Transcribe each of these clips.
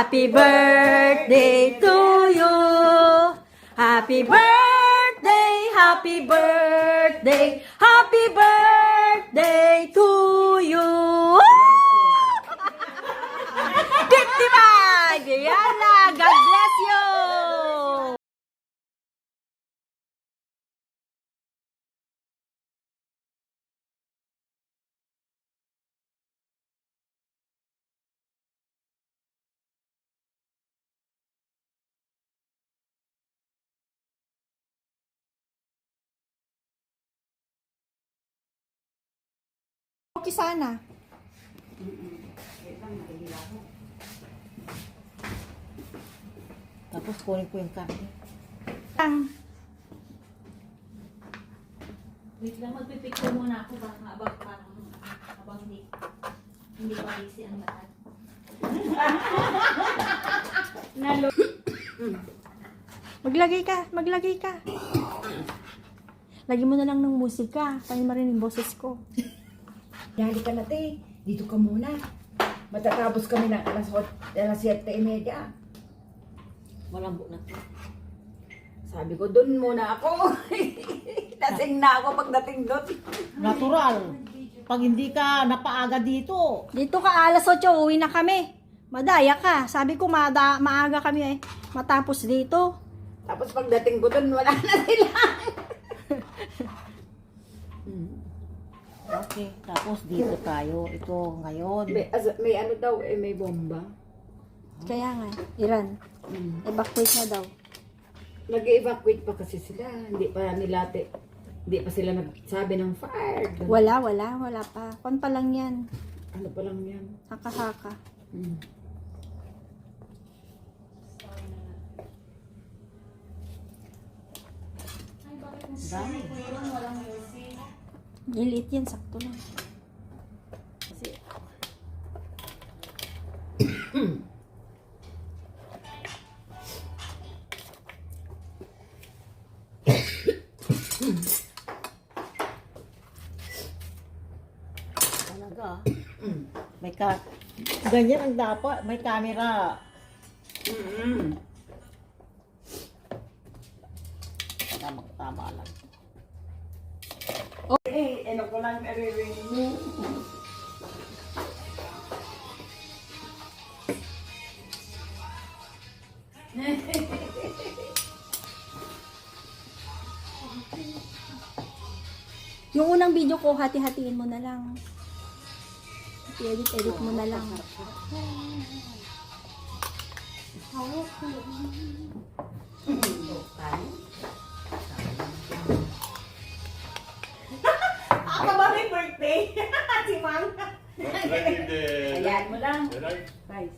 Happy birthday to you. Happy birthday, happy birthday, happy birthday to you. 55! Yan na! God bless you! Okay sana. Tapos kunin ko yung karne. Wait lang, magpipicture muna ako baka habang hindi pa busy ang lahat. Maglagay ka. Lagi mo na lang ng musika, para marinig yung boses ko. Dali ka na, te. Dito ka muna. Matatapos kami ng alas 7:30. Malambot na to. Sabi ko, dun muna ako. Lasing na ako pagdating doon. Natural. Pag hindi ka napaaga dito. Dito ka, alas 8, uwi na kami. Madaya ka. Sabi ko, maaga kami matapos dito. Tapos pagdating ko doon, wala na sila. Okay, tapos dito tayo. Ito ngayon. May ano daw, may bomba. Kaya nga, Iran. Evacuate na daw. Nag-evacuate pa kasi sila. Hindi pa sila nagsabi ng fire. Wala pa. Kon pa lang yan. Ano pa lang yan? Haka-haka. Dami. Lilit yan, sakto lang. Kasi, talaga. May ganyan ang dapat. May camera. Tama lang. Ano ko lang naririnig mo. Yung unang video ko, hati-hatiin mo na lang. Edit mo na lang. Ako ba may birthday? Si Mang. Ayan mo lang. Guys.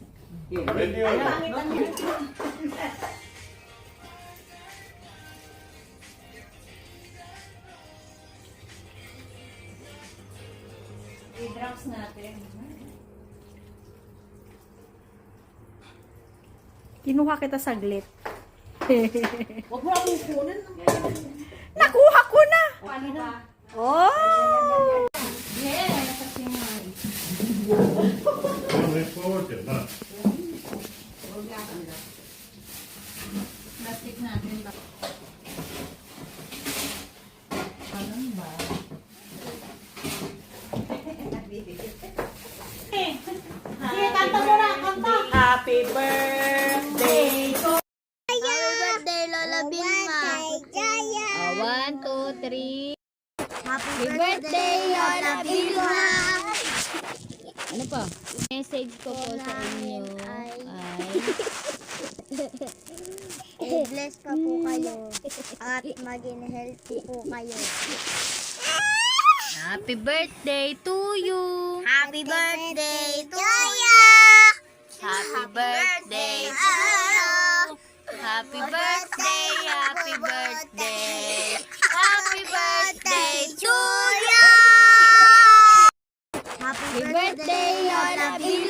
I-drops natin. Kinuha kita saglit. Huwag mo akong kunin. Nakuha ko na! Paano ba? Oh! Plastic natin ba? Sige, kanta mo na, kanta. Happy birthday to Happy birthday, Lola Bilma! 1, 2, 3. Happy birthday, Lola Bilma! Ano pa? Message ko po sa inyo ay bless pa po kayo at maging healthy po kayo. Happy birthday to you! Happy birthday to you! Happy birthday to you! Happy birthday! Happy birthday! Happy birthday to you! Happy Happy birthday, Lola Bill!